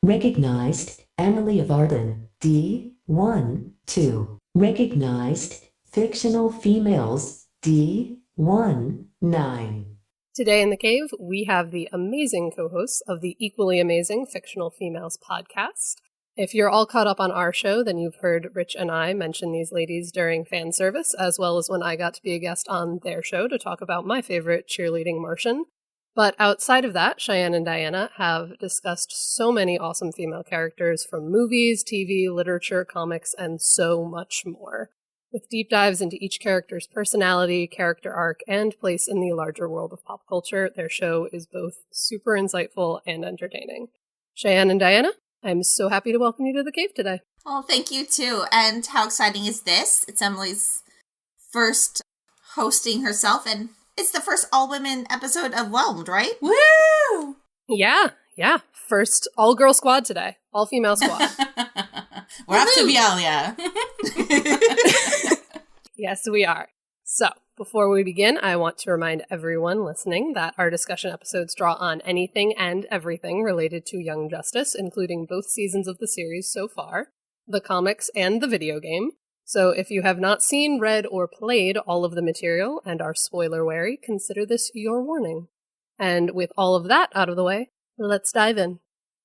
Recognized, Emily of Arden, D1, 2. Recognized, Fictional Females, D1, 9. Today in the cave, we have the amazing co-hosts of the equally amazing Fictional Females podcast. If you're all caught up on our show, then you've heard Rich and I mention these ladies during fan service, as well as when I got to be a guest on their show to talk about my favorite cheerleading Martian. But outside of that, Cheyenne and Diana have discussed so many awesome female characters from movies, TV, literature, comics, and so much more. With deep dives into each character's personality, character arc, and place in the larger world of pop culture, their show is both super insightful and entertaining. Cheyenne and Diana, I'm so happy to welcome you to the cave today. Oh, thank you too. And how exciting is this? It's Emily's first hosting herself, and it's the first all-women episode of Whelmed, right? Woo! Yeah. First all-girl squad today. All-female squad. We're off to Bialia. Yes, we are. So, before we begin, I want to remind everyone listening that our discussion episodes draw on anything and everything related to Young Justice, including both seasons of the series so far, the comics, and the video game. So if you have not seen, read, or played all of the material and are spoiler-wary, consider this your warning. And with all of that out of the way, let's dive in.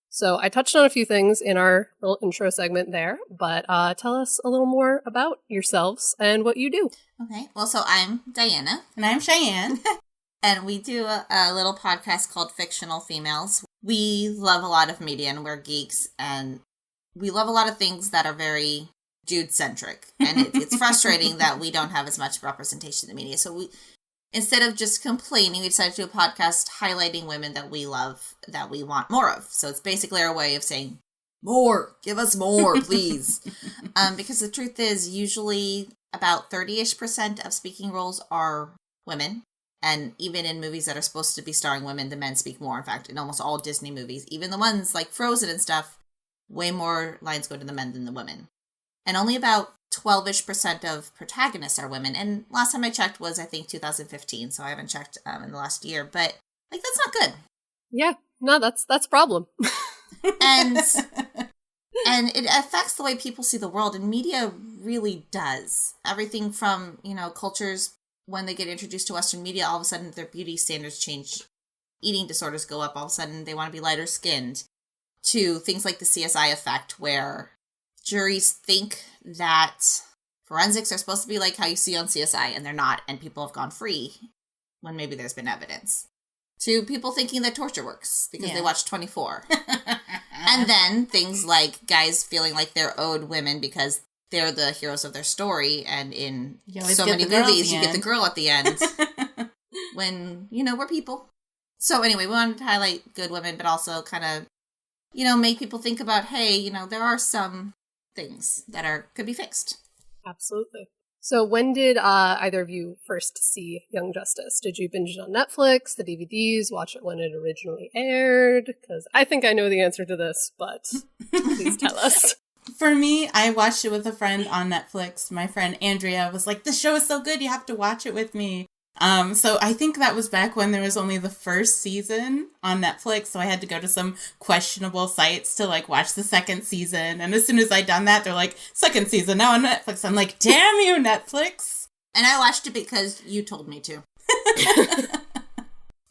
So I touched on a few things in our little intro segment there, but tell us a little more about yourselves and what you do. Okay, well, so I'm Diana. And I'm Cheyenne. And we do a little podcast called Fictional Females. We love a lot of media, and we're geeks, and we love a lot of things that are very dude-centric. And it's frustrating that we don't have as much representation in the media. So we, instead of just complaining, we decided to do a podcast highlighting women that we love, that we want more of. So it's basically our way of saying, more, give us more, please. Because the truth is, usually about 30-ish% of speaking roles are women. And even in movies that are supposed to be starring women, the men speak more. In fact, in almost all Disney movies, even the ones like Frozen and stuff, way more lines go to the men than the women. And only about 12-ish% of protagonists are women. And last time I checked was, I think, 2015. So I haven't checked in the last year. But, like, that's not good. Yeah. No, that's a problem. And it affects the way people see the world. And media really does. Everything from, cultures, when they get introduced to Western media, all of a sudden their beauty standards change. Eating disorders go up. All of a sudden they want to be lighter skinned. To things like the CSI effect, where juries think that forensics are supposed to be like how you see on CSI, and they're not, and people have gone free when maybe there's been evidence. To people thinking that torture works because they watch 24. And then things like guys feeling like they're owed women because they're the heroes of their story, and in so many movies you get the girl at the end. When, we're people. So anyway, we wanted to highlight good women, but also kind of, make people think about, hey, there are some things that could be fixed. Absolutely. So when did either of you first see Young Justice? Did you binge it on Netflix, the DVDs, watch it when it originally aired? Because I think I know the answer to this, but please tell us. For me, I watched it with a friend on Netflix. My friend Andrea was like, "This show is so good, you have to watch it with me." So I think that was back when there was only the first season on Netflix, so I had to go to some questionable sites to watch the second season. And as soon as I'd done that, they're like, "Second season now on Netflix." I'm like, "Damn you, Netflix!" And I watched it because you told me to.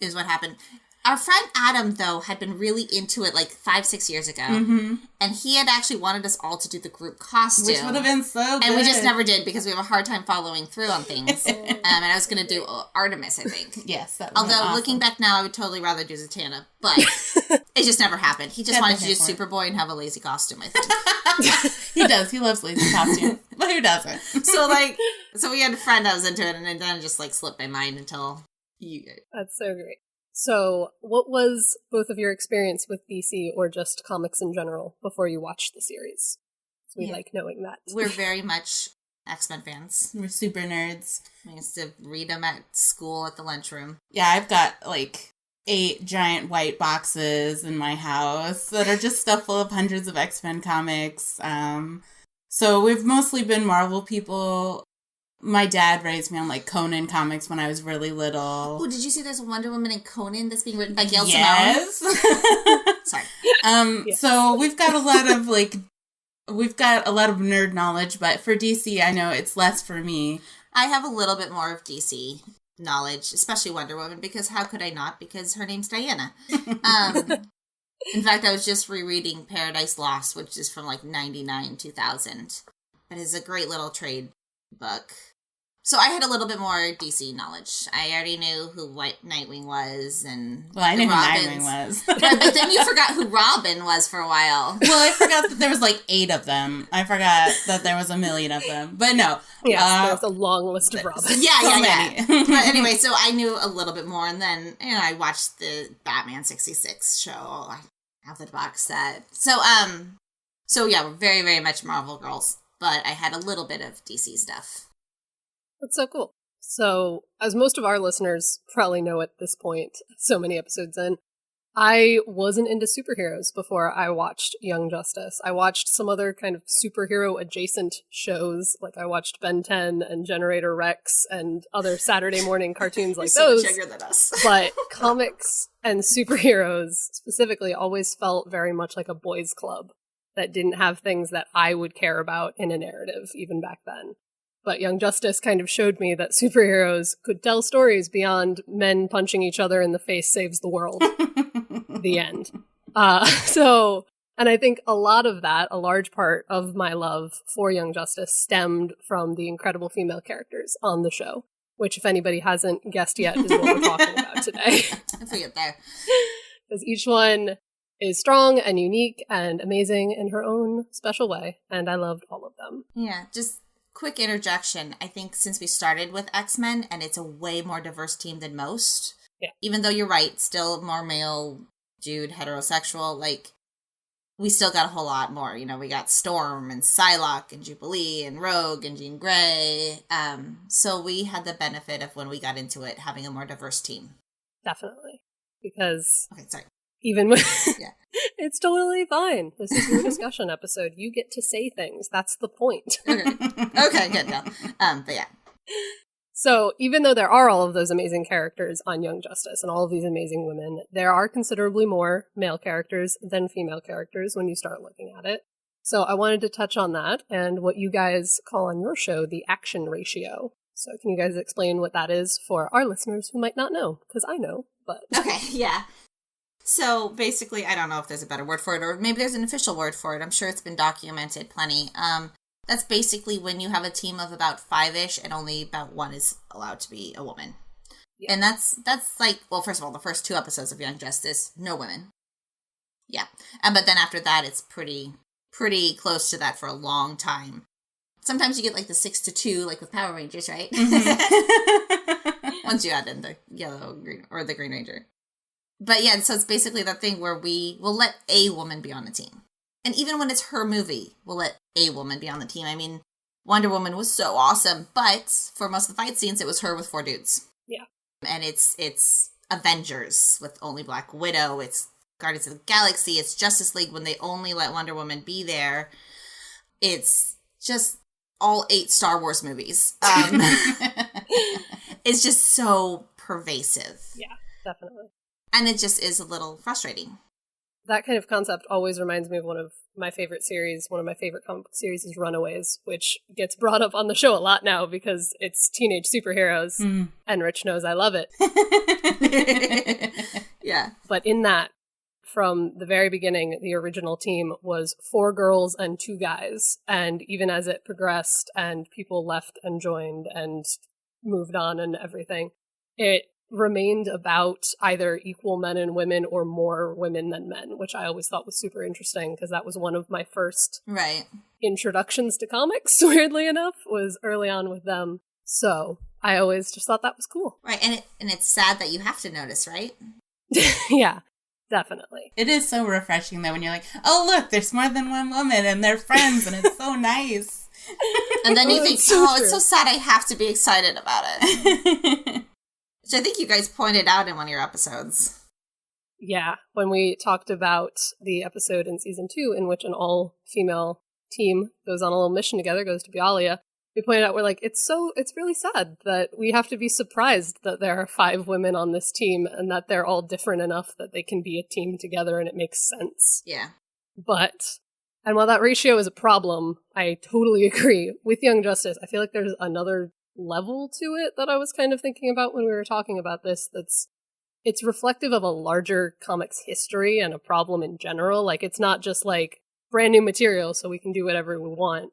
Is what happened. Our friend Adam, though, had been really into it 5-6 years ago. Mm-hmm. And he had actually wanted us all to do the group costume. Which would have been so good. And we just never did because we have a hard time following through on things. And I was going to do Artemis, I think. Yes. That Although, awesome. Looking back now, I would totally rather do Zatanna. But it just never happened. He just wanted to do Superboy and have a lazy costume, I think. He does. He loves lazy costumes. But who doesn't? So we had a friend that was into it, and it then just slipped my mind until you guys. That's so great. So, what was both of your experience with DC or just comics in general before you watched the series? We like knowing that. We're very much X-Men fans. We're super nerds. We used to read them at school at the lunchroom. Yeah, I've got 8 giant white boxes in my house that are just stuff full of hundreds of X-Men comics. So we've mostly been Marvel people. My dad raised me on, like, Conan comics when I was really little. Oh, did you see there's a Wonder Woman in Conan that's being written by Gail Simone? Yes. Sorry. Yes. So we've got a lot of, nerd knowledge, but for DC, I know it's less for me. I have a little bit more of DC knowledge, especially Wonder Woman, because how could I not? Because her name's Diana. In fact, I was just rereading Paradise Lost, which is from like 99, 2000. It is a great little trade book. So I had a little bit more DC knowledge. I already knew who White Nightwing was, and well, I knew who Nightwing was. Right, but then you forgot who Robin was for a while. Well, I forgot that there was like 8 of them. I forgot that there was a million of them. But no. Yes, there's a long list of Robins. Yeah. But anyway, so I knew a little bit more, and then I watched the Batman 66 show. I have the box set. So yeah, we're very, very much Marvel girls, but I had a little bit of DC stuff. That's so cool. So, as most of our listeners probably know at this point, so many episodes in, I wasn't into superheroes before I watched Young Justice. I watched some other kind of superhero-adjacent shows, like I watched Ben 10 and Generator Rex and other Saturday morning cartoons like so those. Much younger than us. But comics and superheroes specifically always felt very much like a boys' club that didn't have things that I would care about in a narrative, even back then. But Young Justice kind of showed me that superheroes could tell stories beyond men punching each other in the face saves the world. The end. And I think a large part of my love for Young Justice stemmed from the incredible female characters on the show, which, if anybody hasn't guessed yet, is what we're talking about today. I forget there. Because each one is strong and unique and amazing in her own special way, and I loved all of them. Yeah, just quick interjection. I think since we started with X-Men, and it's a way more diverse team than most, even though you're right, still more male, dude, heterosexual, like, we still got a whole lot more. We got Storm and Psylocke and Jubilee and Rogue and Jean Grey. So we had the benefit of, when we got into it, having a more diverse team. Definitely. Because... Okay, sorry. Even when... Yeah. It's totally fine. This is your discussion episode. You get to say things. That's the point. Okay, good. No. But yeah. So even though there are all of those amazing characters on Young Justice and all of these amazing women, there are considerably more male characters than female characters when you start looking at it. So I wanted to touch on that and what you guys call on your show the action ratio. So can you guys explain what that is for our listeners who might not know? Because I know, but... Okay, yeah. So basically, I don't know if there's a better word for it, or maybe there's an official word for it. I'm sure it's been documented plenty. That's basically when you have a team of about 5-ish and only about 1 is allowed to be a woman. Yeah. And that's like, well, first of all, the first 2 episodes of Young Justice, no women. Yeah. But then after that, it's pretty close to that for a long time. Sometimes you get like the 6-2, like with Power Rangers, right? Mm-hmm. Once you add in the yellow, green, or the Green Ranger. But yeah, so it's basically that thing where we will let a woman be on the team. And even when it's her movie, we'll let a woman be on the team. I mean, Wonder Woman was so awesome, but for most of the fight scenes, it was her with 4 dudes. Yeah. And it's Avengers with only Black Widow. It's Guardians of the Galaxy. It's Justice League when they only let Wonder Woman be there. It's just all 8 Star Wars movies. It's just so pervasive. Yeah, definitely. And it just is a little frustrating. That kind of concept always reminds me of one of my favorite series. One of my favorite comic book series is Runaways, which gets brought up on the show a lot now because it's teenage superheroes, and Rich knows I love it. Yeah. But in that, from the very beginning, the original team was 4 girls and 2 guys. And even as it progressed and people left and joined and moved on and everything, it remained about either equal men and women or more women than men, which I always thought was super interesting because that was one of my first introductions to comics, weirdly enough, was early on with them. So I always just thought that was cool. Right, and it's sad that you have to notice, right? Yeah, definitely. It is so refreshing though when you're like, oh look, there's more than one woman and they're friends and it's so nice. And then you think, it's so sad I have to be excited about it. Which I think you guys pointed out in one of your episodes. Yeah, when we talked about the episode in season 2 in which an all-female team goes on a little mission together, goes to Bialia, we pointed out, we're like, it's really sad that we have to be surprised that there are 5 women on this team and that they're all different enough that they can be a team together and it makes sense. Yeah. And while that ratio is a problem, I totally agree. With Young Justice, I feel like there's another level to it that I was kind of thinking about when we were talking about this. It's reflective of a larger comics history and a problem in general. Like, it's not just like brand new material so we can do whatever we want.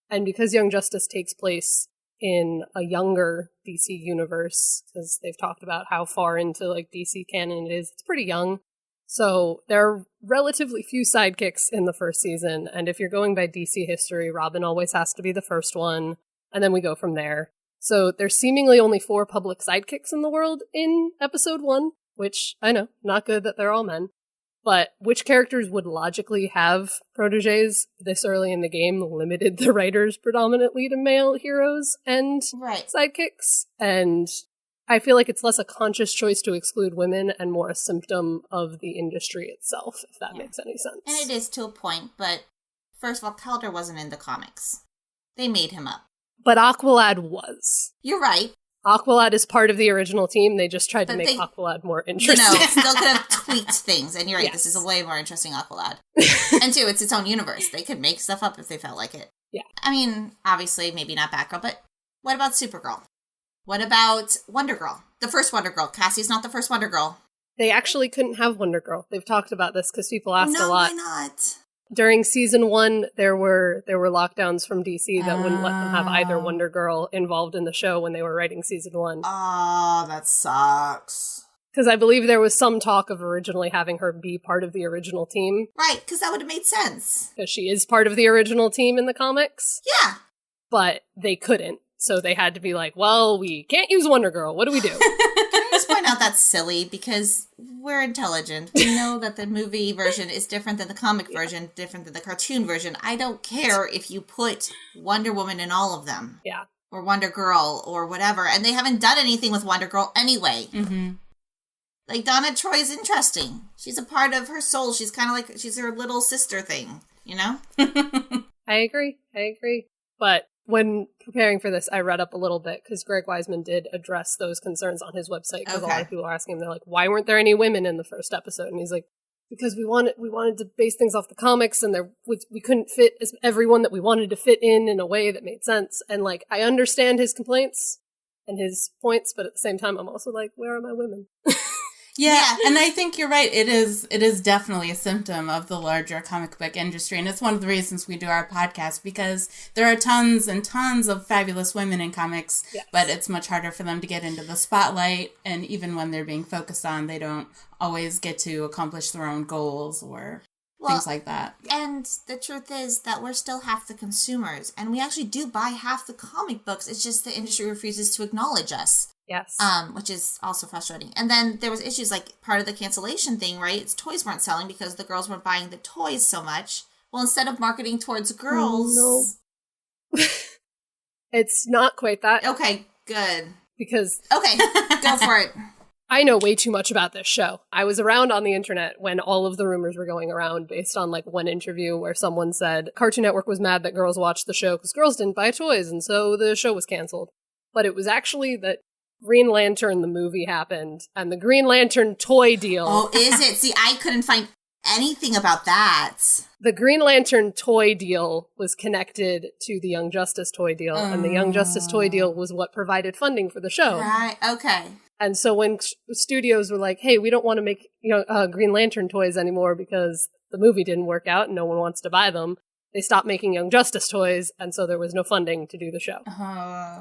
And because Young Justice takes place in a younger DC universe, because they've talked about how far into like DC canon it is, it's pretty young. So there are relatively few sidekicks in the first season, and if you're going by DC history, Robin always has to be the first one, and then we go from there. So there's seemingly only 4 public sidekicks in the world in episode 1, which, I know, not good that they're all men. But which characters would logically have proteges this early in the game limited the writers predominantly to male heroes and sidekicks. And I feel like it's less a conscious choice to exclude women and more a symptom of the industry itself, if that makes any sense. And it is to a point, but first of all, Calder wasn't in the comics. They made him up. But Aqualad was. You're right. Aqualad is part of the original team. They just tried to make Aqualad more interesting. You know, still could have tweaked things. And you're right, Yes. This is a way more interesting Aqualad. And two, it's its own universe. They could make stuff up if they felt like it. Yeah. I mean, obviously, maybe not Batgirl, but what about Supergirl? What about Wonder Girl? The first Wonder Girl. Cassie's not the first Wonder Girl. They actually couldn't have Wonder Girl. They've talked about this because people asked a lot. Why not? During season 1, there were lockdowns from DC that wouldn't let them have either Wonder Girl involved in the show when they were writing season 1. Oh, that sucks. Because I believe there was some talk of originally having her be part of the original team. Right, because that would have made sense. Because she is part of the original team in the comics. Yeah. But they couldn't. So they had to be like, well, we can't use Wonder Girl. What do we do? Can I just point out that's silly because we're intelligent. We know that the movie version is different than the comic version, different than the cartoon version. I don't care if you put Wonder Woman in all of them. Yeah. Or Wonder Girl or whatever. And they haven't done anything with Wonder Girl anyway. Mm-hmm. Like, Donna Troy is interesting. She's a part of her soul. She's kind of like, she's her little sister thing, you know? I agree. But when preparing for this, I read up a little bit because Greg Weisman did address those concerns on his website because a lot of people are asking him, they're like, why weren't there any women in the first episode? And he's like, because we wanted to base things off the comics and we couldn't fit everyone that we wanted to fit in a way that made sense. And like, I understand his complaints and his points, but at the same time, I'm also like, where are my women? Yeah, and I think you're right. It is definitely a symptom of the larger comic book industry, and it's one of the reasons we do our podcast, because there are tons and tons of fabulous women in comics, but it's much harder for them to get into the spotlight, and even when they're being focused on, they don't always get to accomplish their own goals or things like that. And the truth is that we're still half the consumers, and we actually do buy half the comic books. It's just the industry refuses to acknowledge us. Yes. Which is also frustrating. And then there was issues like part of the cancellation thing, right? It's toys weren't selling because the girls weren't buying the toys so much. Well, instead of marketing towards girls... No. It's not quite that. Okay, good. Because... Okay, go for it. I know way too much about this show. I was around on the internet when all of the rumors were going around based on like one interview where someone said Cartoon Network was mad that girls watched the show because girls didn't buy toys and so the show was canceled. But it was actually that Green Lantern, the movie, happened, and the Green Lantern toy deal... Oh, is it? See, I couldn't find anything about that. The Green Lantern toy deal was connected to the Young Justice toy deal, and the Young Justice toy deal was what provided funding for the show. Right, okay. And so when studios were like, hey, we don't want to make Green Lantern toys anymore because the movie didn't work out and no one wants to buy them, they stopped making Young Justice toys, and so there was no funding to do the show.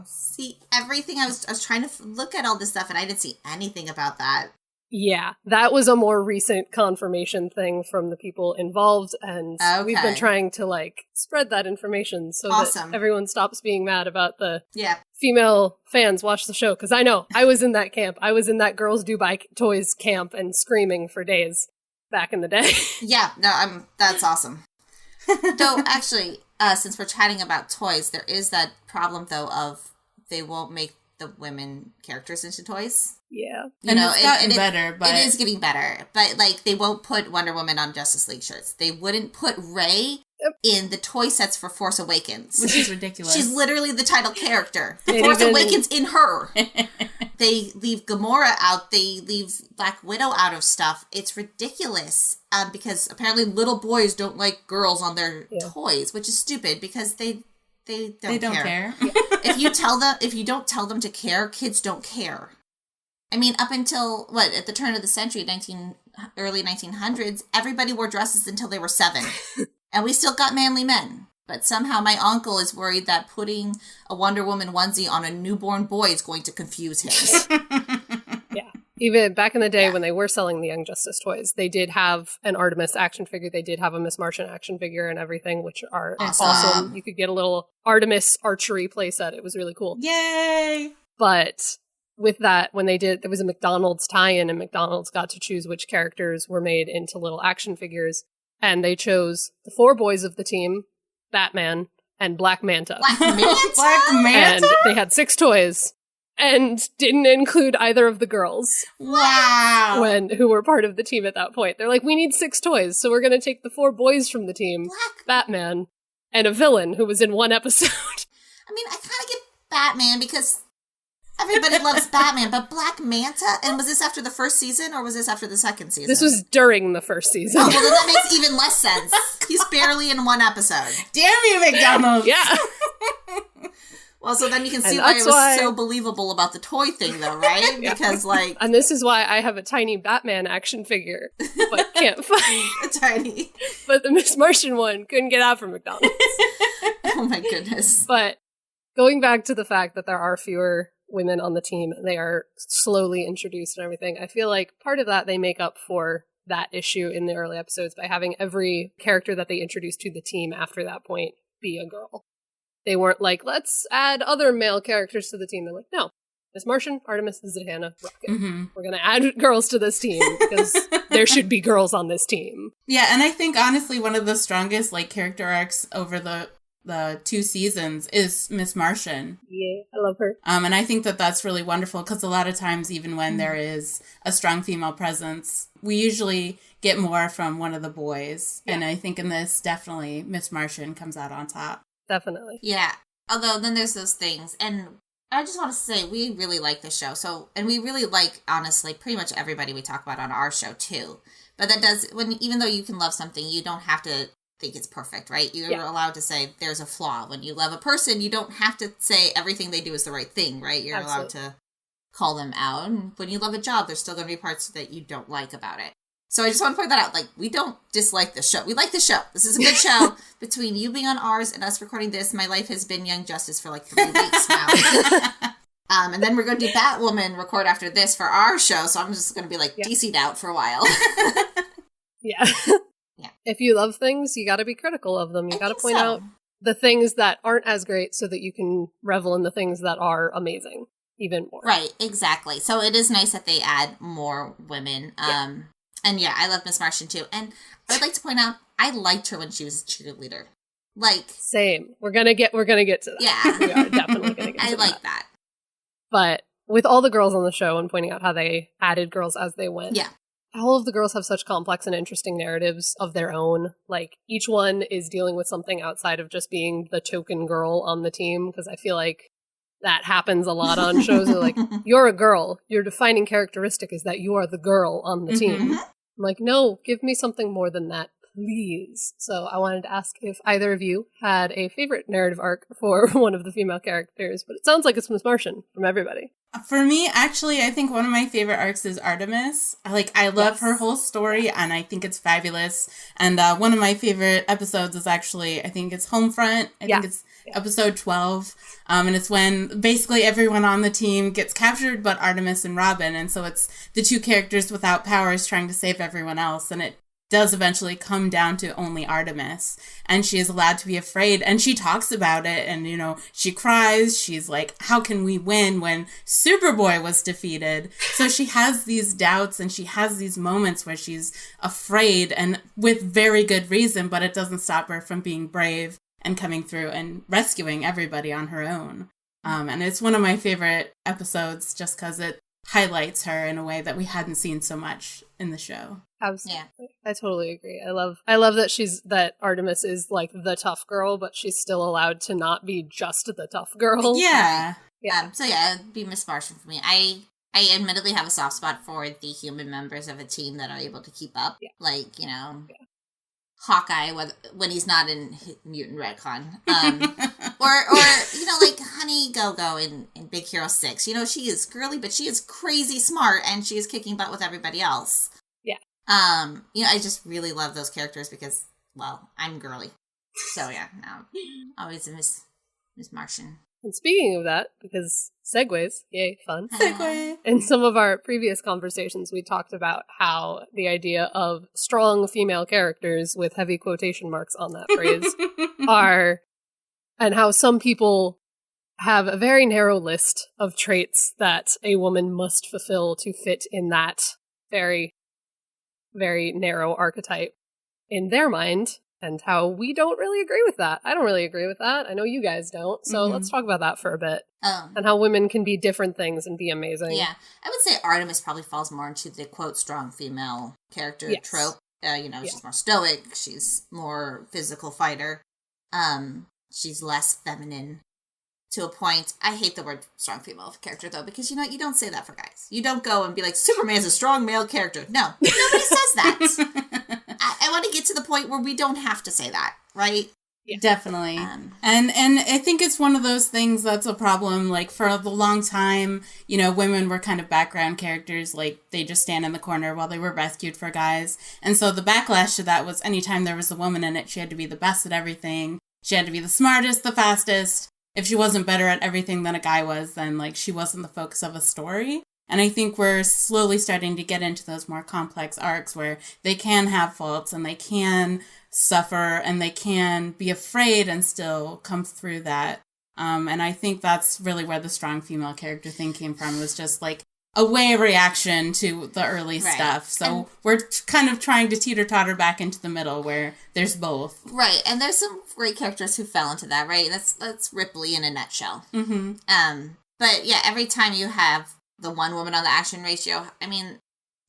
See, everything I was trying to look at all this stuff, and I didn't see anything about that. Yeah, that was a more recent confirmation thing from the people involved, and we've been trying to like spread that information so that everyone stops being mad about the female fans watch the show. Because I know, I was in that camp. I was in that girls do buy toys camp and screaming for days back in the day. Yeah, no, that's awesome. Though, actually, since we're chatting about toys, there is that problem, though, of they won't make the women characters into toys. Yeah. It's gotten better, but... It is getting better. But, like, they won't put Wonder Woman on Justice League shirts. They wouldn't put Ray in the toy sets for Force Awakens. Which is ridiculous. She's literally the title character. The And Force even- Awakens in her. They leave Gamora out. They leave Black Widow out of stuff. It's ridiculous because apparently little boys don't like girls on their toys, which is stupid because they don't care. If you don't tell them to care, kids don't care. I mean, up until at the turn of the century, early 1900s, everybody wore dresses until they were 7. And we still got manly men. But somehow my uncle is worried that putting a Wonder Woman onesie on a newborn boy is going to confuse him. Yeah. Even back in the day when they were selling the Young Justice toys, they did have an Artemis action figure. They did have a Miss Martian action figure and everything, which are awesome. You could get a little Artemis archery playset. It was really cool. Yay! But with that, when they did, there was a McDonald's tie-in, and McDonald's got to choose which characters were made into little action figures. And they chose the 4 boys of the team, Batman, and Black Manta. Black Manta? Black Manta? And they had 6 toys. And didn't include either of the girls Wow. who were part of the team at that point. They're like, we need 6 toys, so we're going to take the 4 boys from the team, Batman, and a villain who was in 1 episode. I mean, I kind of get Batman because everybody loves Batman, but Black Manta? And was this after the first season or was this after the second season? This was during the first season. Oh, well, then that makes even less sense. He's barely in 1 episode. Damn you, McDonald's! Yeah. Well, so then you can see And why it that's was why- so believable about the toy thing, though, right? Because, like, And this is why I have a tiny Batman action figure, but can't find. a tiny. But the Miss Martian one couldn't get out from McDonald's. Oh my goodness. But going back to the fact that there are fewer women on the team and they are slowly introduced and everything, I feel like part of that they make up for that issue in the early episodes by having every character that they introduce to the team after that point be a girl. They weren't like, let's add other male characters to the team. They're like, no, Miss Martian, Artemis, Zatanna, Rocket. Mm-hmm. We're going to add girls to this team because there should be girls on this team. Yeah, and I think honestly one of the strongest character arcs over the 2 seasons is Miss Martian. Yeah, I love her. And I think that that's really wonderful because a lot of times, even when there is a strong female presence, we usually get more from one of the boys. Yeah. And I think in this, definitely Miss Martian comes out on top. Definitely. Yeah. Although then there's those things. And I just want to say we really like this show. So, and we really like, honestly, pretty much everybody we talk about on our show too. But that does, even though you can love something, you don't have to think it's perfect, right? You're allowed to say there's a flaw. When you love a person, you don't have to say everything they do is the right thing, right? You're allowed to call them out. And when you love a job, there's still going to be parts that you don't like about it. So I just want to point that out. We don't dislike the show. We like the show. This is a good show. Between you being on ours and us recording this, my life has been Young Justice for 3 weeks now. And then we're going to do Batwoman record after this for our show. So I'm just going to be DC'd out for a while. Yeah. Yeah. If you love things, you got to be critical of them. You got to point out the things that aren't as great so that you can revel in the things that are amazing even more. Right, exactly. So it is nice that they add more women. And yeah, I love Miss Martian too. And I would like to point out, I liked her when she was a cheerleader. Same. We're gonna get to that. Yeah. We are definitely gonna get to I like that. But with all the girls on the show and pointing out how they added girls as they went. Yeah. All of the girls have such complex and interesting narratives of their own. Each one is dealing with something outside of just being the token girl on the team, because I feel like that happens a lot on shows. They're like, you're a girl. Your defining characteristic is that you are the girl on the team. I'm like, no, give me something more than that, please. So I wanted to ask if either of you had a favorite narrative arc for one of the female characters, but it sounds like it's Miss Martian from everybody. For me, actually, I think one of my favorite arcs is Artemis. I love her whole story, and I think it's fabulous. And one of my favorite episodes is actually, I think it's Homefront. I think it's episode 12. And it's when basically everyone on the team gets captured but Artemis and Robin. And so it's the 2 characters without powers trying to save everyone else. And it does eventually come down to only Artemis, and she is allowed to be afraid, and she talks about it, and she cries. She's like, how can we win when Superboy was defeated? So she has these doubts, and she has these moments where she's afraid, and with very good reason, but it doesn't stop her from being brave and coming through and rescuing everybody on her own. And it's one of my favorite episodes just because it highlights her in a way that we hadn't seen so much in the show. Absolutely. Yeah. I totally agree. I love that Artemis is like the tough girl, but she's still allowed to not be just the tough girl. Yeah. Yeah. It'd be Miss Martian for me. I admittedly have a soft spot for the human members of a team that are able to keep up. Yeah. Like, Hawkeye when he's not in Mutant Retcon. Or like Honey Go-Go in Big Hero 6. She is girly, but she is crazy smart, and she is kicking butt with everybody else. Yeah. I just really love those characters because, well, I'm girly. So, yeah, no, always a Miss Martian. And speaking of that, because segues, yay, fun. Segue. In some of our previous conversations, we talked about how the idea of strong female characters with heavy quotation marks on that phrase and how some people have a very narrow list of traits that a woman must fulfill to fit in that very, very narrow archetype in their mind. And how we don't really agree with that. I don't really agree with that. I know you guys don't. So let's talk about that for a bit. And how women can be different things and be amazing. Yeah. I would say Artemis probably falls more into the, quote, strong female character trope. She's more stoic. She's more physical fighter. She's less feminine to a point. I hate the word strong female character, though, because, you don't say that for guys. You don't go and be like, Superman's a strong male character. No, nobody says that. I want to get to the point where we don't have to say that, right? Yeah. Definitely. And I think it's one of those things that's a problem. Like, for the long time, women were kind of background characters. Like, they just stand in the corner while they were rescued for guys. And so the backlash to that was anytime there was a woman in it, she had to be the best at everything. She had to be the smartest, the fastest. If she wasn't better at everything than a guy was, then, like, she wasn't the focus of a story. And I think we're slowly starting to get into those more complex arcs where they can have faults and they can suffer and they can be afraid and still come through that. And I think that's really where the strong female character thing came from, was just like a way reaction to the early stuff. So we're kind of trying to teeter-totter back into the middle where there's both. Right, and there's some great characters who fell into that, right? That's Ripley in a nutshell. Mm-hmm. But yeah, every time you have the one woman on the action ratio, I mean,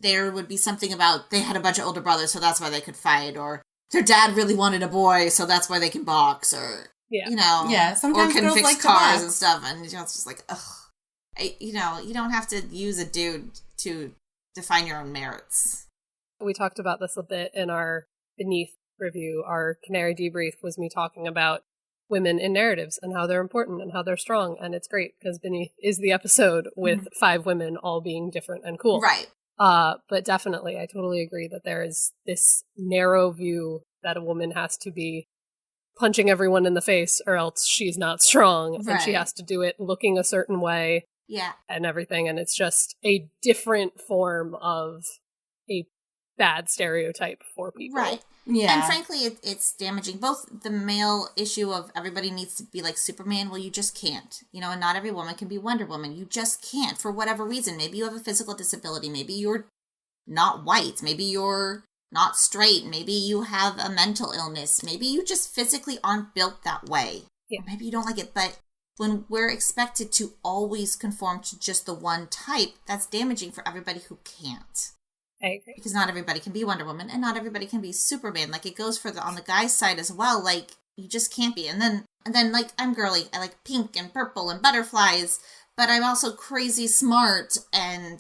there would be something about they had a bunch of older brothers, so that's why they could fight, or their dad really wanted a boy, so that's why they can box, or, sometimes or can girls fix like cars and stuff, and it's just like, ugh. You don't have to use a dude to define your own merits. We talked about this a bit in our Beneath review. Our Canary debrief was me talking about women in narratives and how they're important and how they're strong. And it's great because Beneath is the episode with 5 women all being different and cool. Right. But definitely, I totally agree that there is this narrow view that a woman has to be punching everyone in the face or else she's not strong. Right. And she has to do it looking a certain way. Yeah. And everything. And it's just a different form of a bad stereotype for people. Right. Yeah. And frankly, it's damaging. Both the male issue of everybody needs to be like Superman. Well, you just can't. And not every woman can be Wonder Woman. You just can't for whatever reason. Maybe you have a physical disability. Maybe you're not white. Maybe you're not straight. Maybe you have a mental illness. Maybe you just physically aren't built that way. Yeah. Or maybe you don't like it. But when we're expected to always conform to just the one type, that's damaging for everybody who can't. I agree. Because not everybody can be Wonder Woman, and not everybody can be Superman. Like, it goes for on the guy's side as well. Like, you just can't be. And then, like, I'm girly. I like pink and purple and butterflies, but I'm also crazy smart and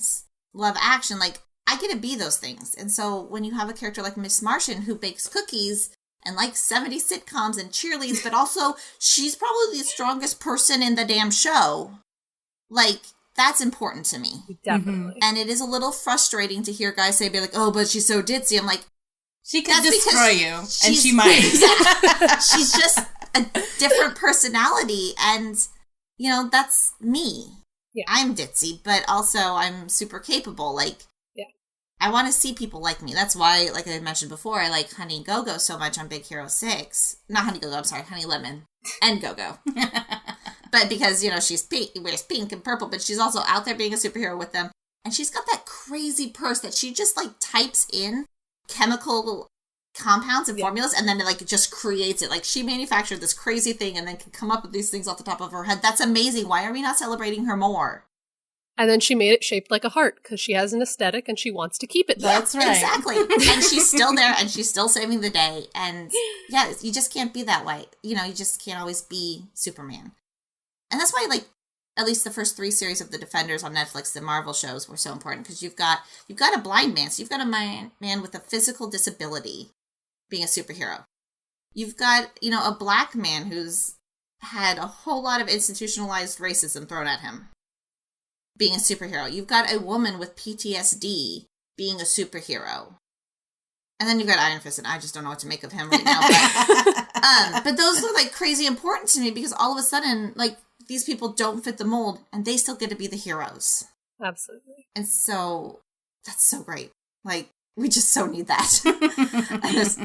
love action. Like, I get to be those things. And so when you have a character like Miss Martian who bakes cookies and likes 70 sitcoms and cheerleads, but also she's probably the strongest person in the damn show. Like, that's important to me. Definitely. And it is a little frustrating to hear guys be like, oh, but she's so ditzy. I'm like, she could destroy you, and she might. Yeah, she's just a different personality, and, that's me. Yeah. I'm ditzy, but also I'm super capable. Like, I want to see people like me. That's why, like I mentioned before, I like Honey Go-Go so much on Big Hero 6. Not Honey Go-Go, I'm sorry, Honey Lemon and Go-Go. But because, she's pink, wears pink and purple, but she's also out there being a superhero with them. And she's got that crazy purse that she just, like, types in chemical compounds and formulas, and then, like, it just creates it. Like, she manufactured this crazy thing and then can come up with these things off the top of her head. That's amazing. Why are we not celebrating her more? And then she made it shaped like a heart because she has an aesthetic and she wants to keep it there. That's right. Exactly. And she's still there and she's still saving the day. And yeah, you just can't be that way. You know, you just can't always be Superman. And that's why, like, at least the first 3 series of the Defenders on Netflix, the Marvel shows, were so important because you've got a blind man. So you've got a man with a physical disability being a superhero. You've got, you know, a black man who's had a whole lot of institutionalized racism thrown at him being a superhero. You've got a woman with PTSD being a superhero. And then you've got Iron Fist, and I just don't know what to make of him right now. But those are, like, crazy important to me because all of a sudden, like, these people don't fit the mold, and they still get to be the heroes. Absolutely. And so, that's so great. Like, we just so need that.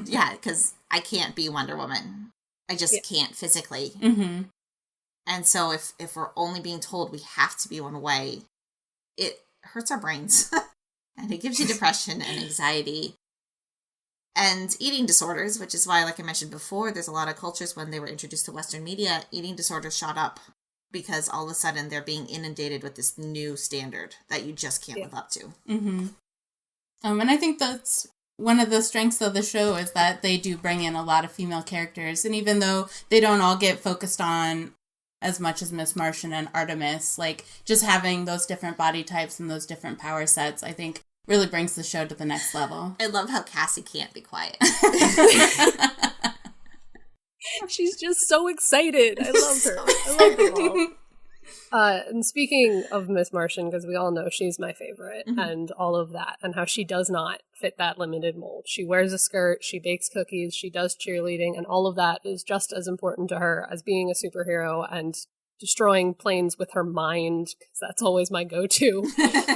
Yeah, because I can't be Wonder Woman. I just can't physically. Mm-hmm. And so if we're only being told we have to be one way, it hurts our brains. And it gives you depression and anxiety and eating disorders, which is why, like I mentioned before, there's a lot of cultures when they were introduced to Western media, eating disorders shot up because all of a sudden they're being inundated with this new standard that you just can't live up to. Mm-hmm. And I think that's one of the strengths of the show is that they do bring in a lot of female characters. And even though they don't all get focused on as much as Miss Martian and Artemis, like just having those different body types and those different power sets, I think really brings the show to the next level. I love how Cassie can't be quiet. She's just so excited. I love her. I love them all. And speaking of Miss Martian, because we all know she's my favorite, and all of that, and how she does not fit that limited mold. She wears a skirt, she bakes cookies, she does cheerleading, and all of that is just as important to her as being a superhero and destroying planes with her mind, because that's always my go-to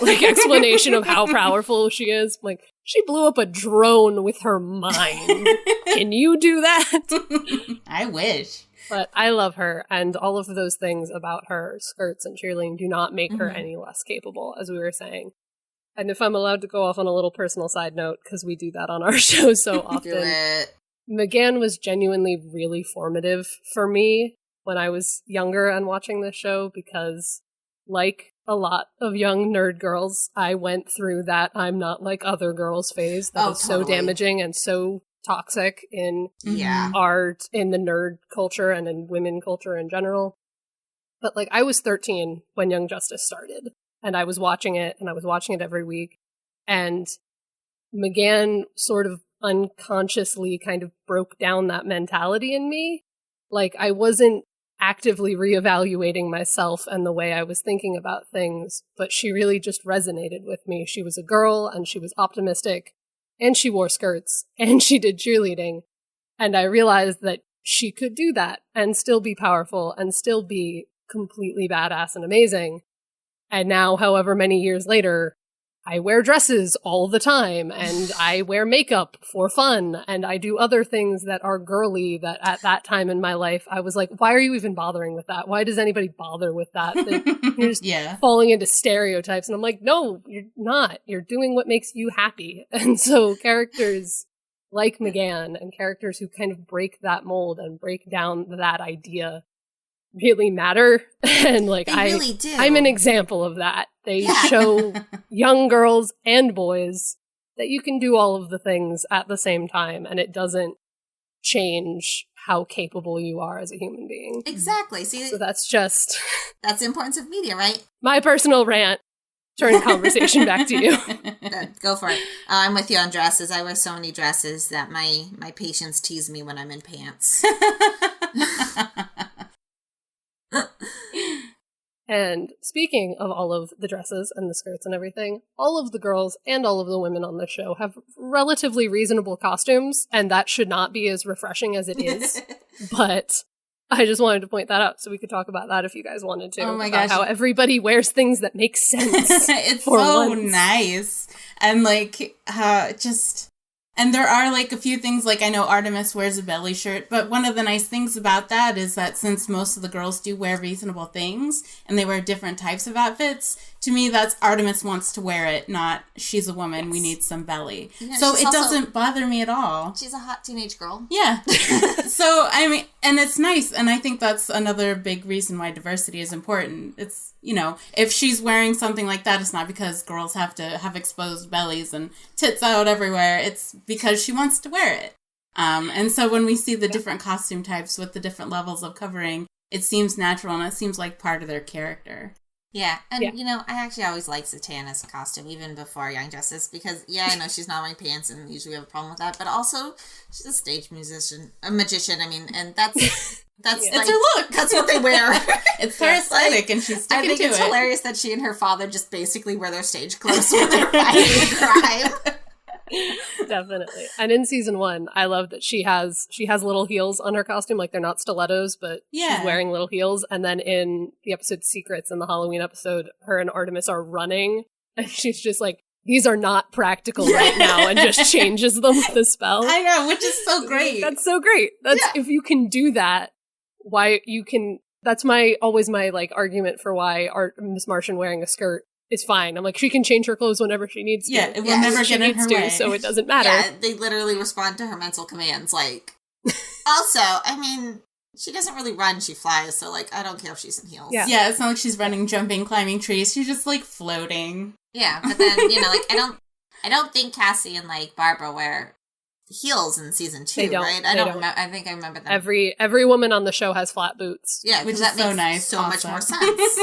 like explanation of how powerful she is. Like, she blew up a drone with her mind. Can you do that? I wish. But I love her, and all of those things about her skirts and cheerleading do not make her any less capable, as we were saying. And if I'm allowed to go off on a little personal side note, because we do that on our show so often, McGann was genuinely really formative for me when I was younger and watching this show, because like a lot of young nerd girls, I went through that I'm not like other girls phase that is so damaging and so toxic in art, in the nerd culture, and in women culture in general. But like, I was 13 when Young Justice started, and I was watching it, and I was watching it every week, and McGann sort of unconsciously kind of broke down that mentality in me. Like, I wasn't actively reevaluating myself and the way I was thinking about things, but she really just resonated with me. She was a girl, and she was optimistic, and she wore skirts, and she did cheerleading. And I realized that she could do that and still be powerful and still be completely badass and amazing. And now, however many years later, I wear dresses all the time, and I wear makeup for fun, and I do other things that are girly that at that time in my life, I was like, why are you even bothering with that? Why does anybody bother with that? You're just falling into stereotypes. And I'm like, no, you're not. You're doing what makes you happy. And so characters like McGann and characters who kind of break that mold and break down that idea really matter. And like, they really do. I'm an example of that. They show young girls and boys that you can do all of the things at the same time, and it doesn't change how capable you are as a human being. Exactly. See, so that's the importance of media, right? My personal rant. Turn conversation back to you. Good. Go for it. I'm with you on dresses. I wear so many dresses that my patients tease me when I'm in pants. And speaking of all of the dresses and the skirts and everything, all of the girls and all of the women on the show have relatively reasonable costumes, and that should not be as refreshing as it is. But I just wanted to point that out so we could talk about that if you guys wanted to. Oh my gosh. How everybody wears things that make sense. It's so nice. And like, and there are like a few things, like I know Artemis wears a belly shirt, but one of the nice things about that is that since most of the girls do wear reasonable things and they wear different types of outfits, To me, that's Artemis wants to wear it, not she's a woman, we need some belly. Yeah, so it also, doesn't bother me at all. She's a hot teenage girl. Yeah. So, I mean, and it's nice. And I think that's another big reason why diversity is important. It's, you know, if she's wearing something like that, it's not because girls have to have exposed bellies and tits out everywhere. It's because she wants to wear it. And so when we see the different costume types with the different levels of covering, it seems natural and it seems like part of their character. Yeah, and you know, I actually always liked Zatanna's costume, even before Young Justice, because, yeah, I know she's not wearing pants, and usually we have a problem with that, but also, she's a stage magician, I mean, and that's like, it's her look. That's what they wear. It's her aesthetic, and she's sticking to it. I think it's hilarious that she and her father just basically wear their stage clothes when they're fighting crime. Definitely. And in season 1, I love that she has little heels on her costume, like they're not stilettos, but she's wearing little heels. And then in the episode Secrets, in the Halloween episode, her and Artemis are running, and she's just like, these are not practical right now, and just changes them with the spell. I know, which is so great. That's so great. That's if you can do that, why you can. That's always my like argument for why Miss Martian wearing a skirt is fine. I'm like, she can change her clothes whenever she needs to. Yeah, it will never get in her way. So it doesn't matter. Yeah, they literally respond to her mental commands. Like, also, I mean, she doesn't really run, she flies, so, like, I don't care if she's in heels. Yeah, it's not like she's running, jumping, climbing trees. She's just, like, floating. Yeah, but then, you know, like, I don't think Cassie and, like, Barbara wear heels in season 2, right? I don't remember. I think I remember them. Every woman on the show has flat boots. Yeah, which is that so makes nice. So much more sense.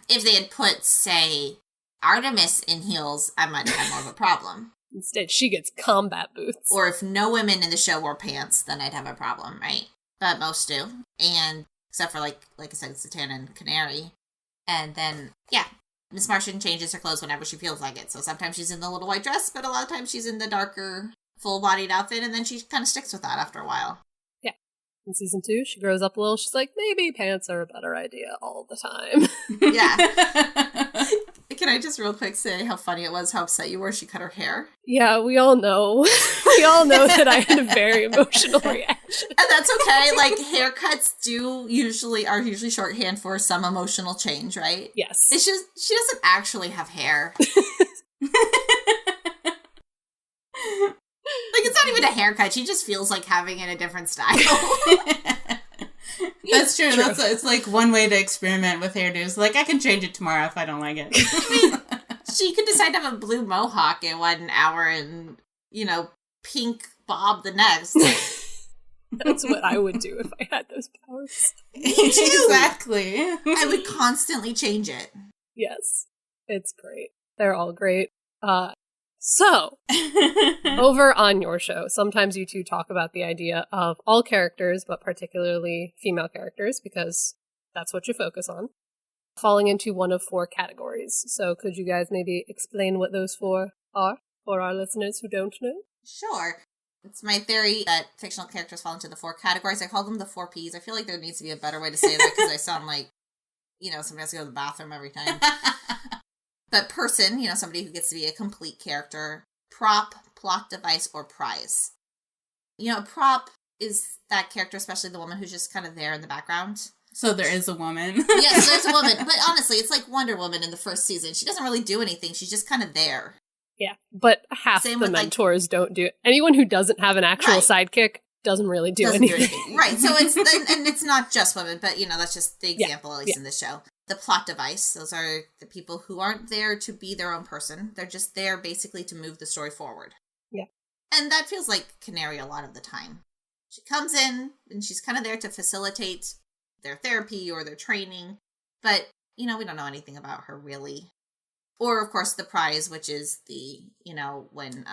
If they had put, say, Artemis in heels, I might have had more of a problem. Instead, she gets combat boots. Or if no women in the show wore pants, then I'd have a problem, right? But most do. And except for, like I said, Zatanna and Canary. And then, yeah, Miss Martian changes her clothes whenever she feels like it. So sometimes she's in the little white dress, but a lot of times she's in the darker, full-bodied outfit, and then she kind of sticks with that after a while. Yeah. In season 2, she grows up a little. She's like, maybe pants are a better idea all the time. Yeah. Can I just real quick say how funny it was, how upset you were she cut her hair? Yeah, we all know. We all know that I had a very emotional reaction. And that's okay. Like, haircuts are usually shorthand for some emotional change, right? Yes. It's just, she doesn't actually have hair. Like, it's not even a haircut. She just feels like having it in a different style. That's true. It's like one way to experiment with hairdos. Like, I can change it tomorrow if I don't like it. I mean, she could decide to have a blue mohawk in 1 hour and, you know, pink bob the next. That's what I would do if I had those powers. Me too. Exactly. I would constantly change it. Yes. It's great. They're all great. So, over on your show, sometimes you two talk about the idea of all characters, but particularly female characters, because that's what you focus on, falling into one of 4 categories. So could you guys maybe explain what those 4 are for our listeners who don't know? Sure. It's my theory that fictional characters fall into the 4 categories. I call them the 4 Ps. I feel like there needs to be a better way to say that because I sound like, you know, somebody has to go to the bathroom every time. But person, you know, somebody who gets to be a complete character. Prop, plot device, or prize. You know, a prop is that character, especially the woman who's just kind of there in the background. So there is a woman. Yes, there's a woman. But honestly, it's like Wonder Woman in the first season. She doesn't really do anything. She's just kind of there. Yeah, but half the mentors don't do it. Anyone who doesn't have an actual sidekick doesn't really do anything. Right, so it's, and it's not just women, but, you know, that's just the example, at least in this show. The plot device, those are the people who aren't there to be their own person. They're just there basically to move the story forward. Yeah. And that feels like Canary a lot of the time. She comes in and she's kind of there to facilitate their therapy or their training. But, you know, we don't know anything about her really. Or, of course, the prize, which is the, you know, when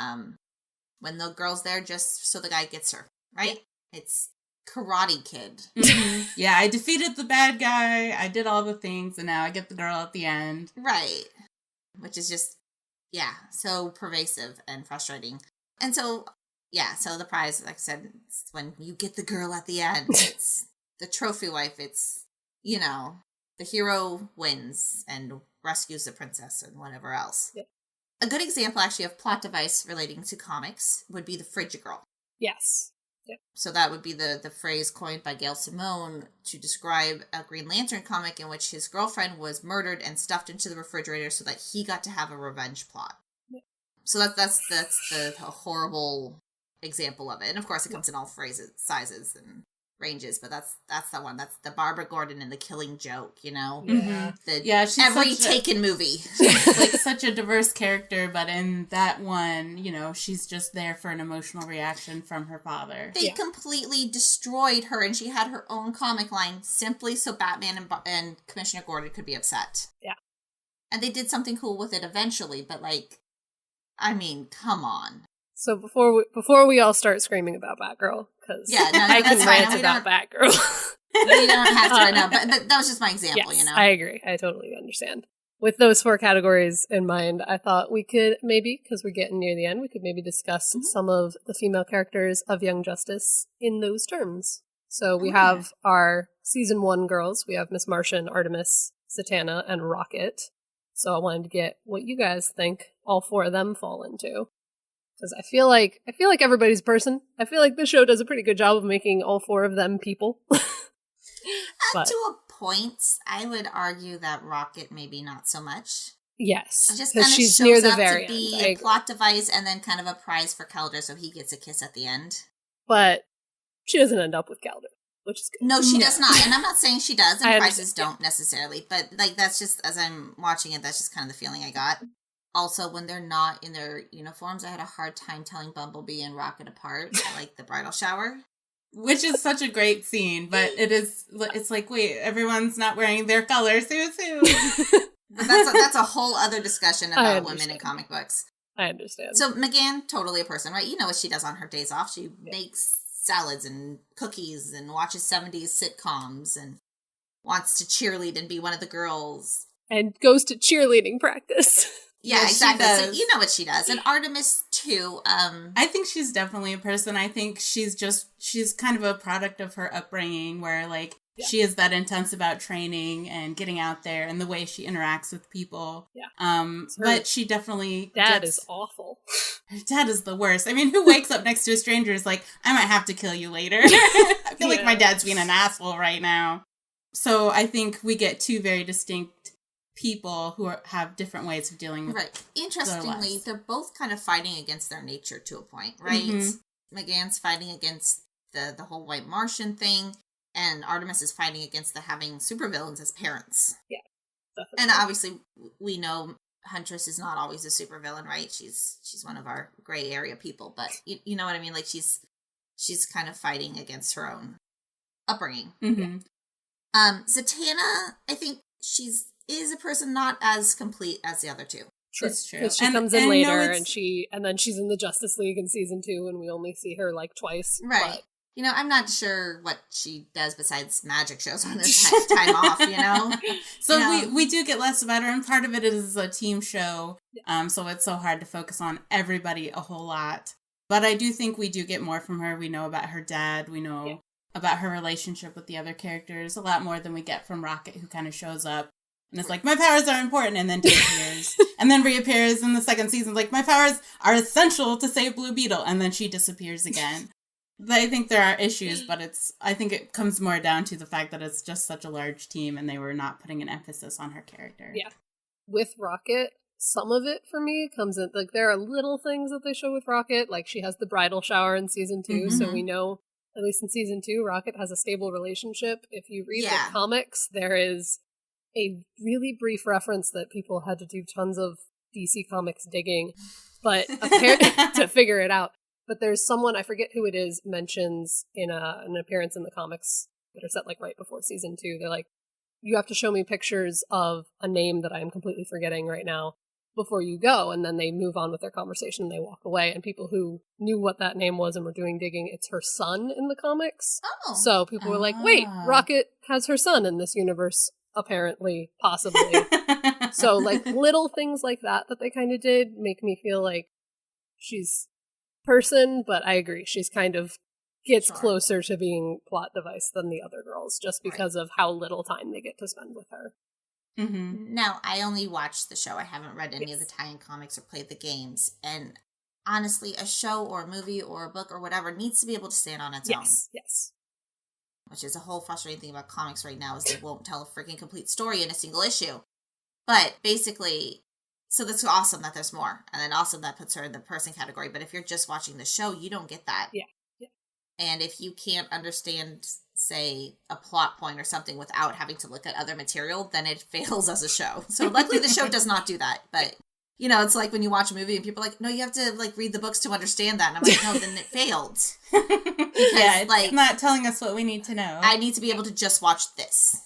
the girl's there just so the guy gets her, right? It's Karate Kid. Mm-hmm. Yeah, I defeated the bad guy, I did all the things, and now I get the girl at the end. Right. Which is just, yeah, so pervasive and frustrating. And so, yeah, so the prize, like I said, it's when you get the girl at the end. It's the trophy wife. It's, you know, the hero wins and rescues the princess and whatever else. Yeah. A good example, actually, of plot device relating to comics would be the Frigid Girl. Yes. Yeah. So that would be the phrase coined by Gail Simone to describe a Green Lantern comic in which his girlfriend was murdered and stuffed into the refrigerator so that he got to have a revenge plot. Yeah. So that's the horrible example of it. And of course it comes in all sizes and ranges, but that's the one. That's the Barbara Gordon and the Killing Joke, you know? Yeah. She's every Taken movie. She's like such a diverse character, but in that one, you know, she's just there for an emotional reaction from her father. They completely destroyed her, and she had her own comic line simply so Batman and Commissioner Gordon could be upset. Yeah. And they did something cool with it eventually, but like, I mean, come on. So before we all start screaming about Batgirl, because I can rant about Batgirl. We don't have to right now, but that was just my example, yes, you know? I agree. I totally understand. With those 4 categories in mind, I thought we could maybe, because we're getting near the end, we could maybe discuss some of the female characters of Young Justice in those terms. So we have our season 1 girls. We have Miss Martian, Artemis, Zatanna, and Rocket. So I wanted to get what you guys think all 4 of them fall into. Because I feel like everybody's person. I feel like the show does a pretty good job of making all 4 of them people. To a point, I would argue that Rocket maybe not so much. Yes, just kind of she's shows near the up very to be end. a plot device and then kind of a prize for Calder, so he gets a kiss at the end. But she doesn't end up with Calder, which is good. No, she does not, and I'm not saying she does, and prizes don't yeah. necessarily, but like that's just, as I'm watching it, that's just kind of the feeling I got. Also, when they're not in their uniforms, I had a hard time telling Bumblebee and Rocket apart at, like, the bridal shower. Which is such a great scene, but it's like, wait, everyone's not wearing their color suits. That's a whole other discussion about women in comic books. I understand. So McGann, totally a person, right? You know what she does on her days off. She makes salads and cookies and watches 70s sitcoms and wants to cheerlead and be one of the girls. And goes to cheerleading practice. Yeah, exactly. So you know what she does. And Artemis, too. I think she's definitely a person. I think she's kind of a product of her upbringing where, like, she is that intense about training and getting out there and the way she interacts with people. Yeah. But she definitely... Dad is awful. Her dad is the worst. I mean, who wakes up next to a stranger is like, I might have to kill you later. I feel like my dad's being an asshole right now. So I think we get 2 very distinct people who have different ways of dealing with Interestingly, they're both kind of fighting against their nature to a point, right? McGann's fighting against the whole white Martian thing, and Artemis is fighting against the having supervillains as parents. Yeah, definitely. And obviously, we know Huntress is not always a supervillain, right? She's one of our gray area people, but you know what I mean? Like, she's kind of fighting against her own upbringing. Zatanna, I think is a person not as complete as the other 2. It's true. Because she comes in later, and then she's in the Justice League in season 2, and we only see her like twice. Right. But, you know, I'm not sure what she does besides magic shows on this time off, you know? So we do get less about her, and part of it is a team show, so it's so hard to focus on everybody a whole lot. But I do think we do get more from her. We know about her dad. We know about her relationship with the other characters a lot more than we get from Rocket, who kind of shows up. And it's like, my powers are important, and then disappears. And then reappears in the second season, like, my powers are essential to save Blue Beetle. And then she disappears again. I think there are issues, but I think it comes more down to the fact that it's just such a large team, and they were not putting an emphasis on her character. Yeah. With Rocket, some of it, for me, comes in, like, there are little things that they show with Rocket. Like, she has the bridal shower in season 2, so we know, at least in season 2, Rocket has a stable relationship. If you read the comics, there is a really brief reference that people had to do tons of DC Comics digging, but to figure it out. But there's someone, I forget who it is, mentions in an appearance in the comics that are set like right before season 2. They're like, you have to show me pictures of a name that I'm completely forgetting right now before you go. And then they move on with their conversation and they walk away. And people who knew what that name was and were doing digging, it's her son in the comics. Oh. So people were like, wait, Rocket has her son in this universe. Apparently, possibly. So, like, little things like that they kind of did make me feel like she's person, but I agree. She's kind of gets closer to being plot device than the other girls just because of how little time they get to spend with her. Now, I only watched the show. I haven't read any of the tie-in comics or played the games. And honestly, a show or a movie or a book or whatever needs to be able to stand on its own. Yes. Which is a whole frustrating thing about comics right now is they won't tell a freaking complete story in a single issue. But basically, so that's awesome that there's more. And then awesome that puts her in the person category. But if you're just watching the show, you don't get that. Yeah. And if you can't understand, say, a plot point or something without having to look at other material, then it fails as a show. So luckily the show does not do that. But, it's like when you watch a movie and people are like, no, you have to like read the books to understand that. And I'm like, no, then it failed. Because, it's not telling us what we need to know. I need to be able to just watch this.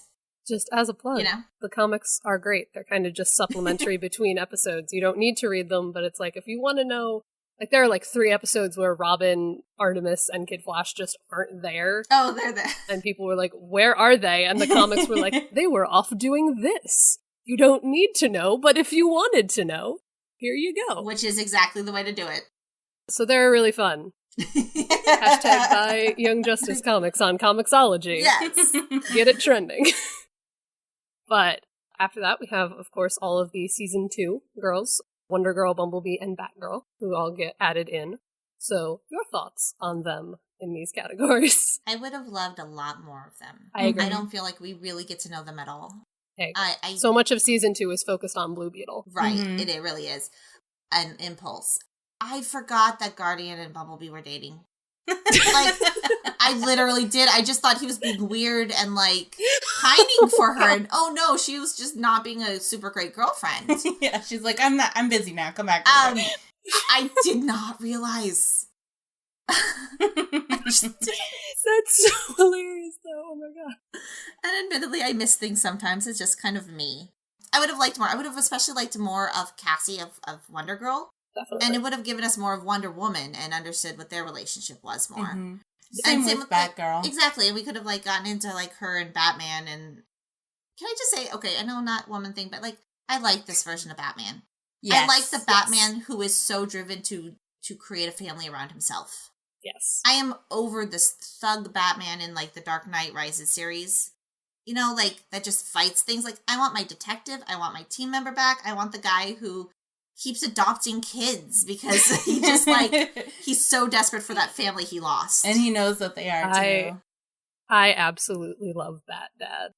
Just as a plug, the comics are great. They're kind of just supplementary between episodes. You don't need to read them, but it's like, if you want to know, like, there are like 3 episodes where Robin, Artemis, and Kid Flash just aren't there. Oh, they're there. And people were like, where are they? And the comics were like, they were off doing this. You don't need to know, but if you wanted to know, here you go. Which is exactly the way to do it. So they're really fun. Hashtag buy Young Justice comics on Comixology. Yes. Get it trending. But after that, we have, of course, all of the season 2 girls, Wonder Girl, Bumblebee, and Batgirl, who all get added in. So, your thoughts on them in these categories? I would have loved a lot more of them. I agree. I don't feel like we really get to know them at all. So much of season 2 is focused on Blue Beetle. Right, it really is. An Impulse. I forgot that Guardian and Bumblebee were dating. Like, I literally did. I just thought he was being weird and, like, pining for her. And, oh, no, she was just not being a super great girlfriend. Yeah, she's like, I'm busy now. Come back. I did not realize. That's so hilarious, though. Oh, my God. And admittedly, I miss things sometimes. It's just kind of me. I would have liked more. I would have especially liked more of Cassie of Wonder Girl. Definitely. And it would have given us more of Wonder Woman and understood what their relationship was more. Mm-hmm. Same with Batgirl. Exactly. And we could have, like, gotten into, like, her and Batman. And can I just say, okay, I know not woman thing, but, like, I like this version of Batman. Yes. I like the Batman who is so driven to create a family around himself. Yes. I am over this thug Batman in, like, the Dark Knight Rises series. Like, that just fights things. Like, I want my detective. I want my team member back. I want the guy who keeps adopting kids because he just, like, he's so desperate for that family he lost. And he knows that they are, too. I absolutely love Bat Dad.